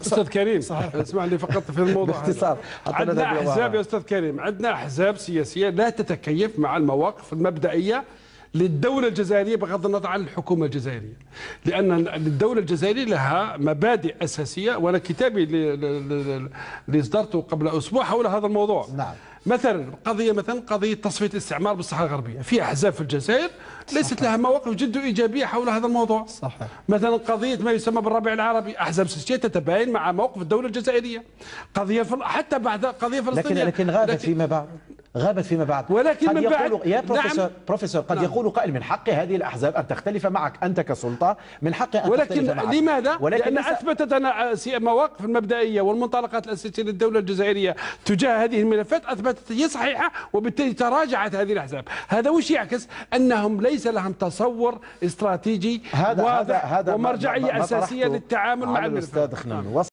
استاذ كريم صحيح. اسمح لي فقط في الموضوع باختصار. عندنا احزاب يا استاذ كريم، عندنا احزاب سياسيه لا تتكيف مع المواقف المبدئيه للدولة الجزائرية بغض النظر عن الحكومة الجزائرية، لأن الدولة الجزائرية لها مبادئ أساسية، وأنا كتابي اللي إصدرته قبل أسبوع حول هذا الموضوع. نعم. مثلا قضية تصفية الاستعمار بالصحراء الغربية، في أحزاب في الجزائر ليست لها مواقف جد إيجابية حول هذا الموضوع. صحيح. مثلا قضية ما يسمى بالربيع العربي، أحزاب سياسية تتباين مع موقف الدولة الجزائرية. حتى بعد قضية فلسطينية لكن غابت فيما بعد. ولكن قد من بعد يقول يا بروفيسور قد نعم. يقول قائل من حق هذه الأحزاب أن تختلف معك أنت كسلطة، من حقها أن تختلف معك. ولكن لماذا؟ لأن أثبتت أنا مواقف المبدئية والمنطلقات الأساسية للدولة الجزائرية تجاه هذه الملفات، أثبتت هي صحيحة، وبالتالي تراجعت هذه الأحزاب. هذا وش يعكس؟ أنهم ليس لهم تصور استراتيجي واضح ومرجعية أساسية للتعامل مع الملفات.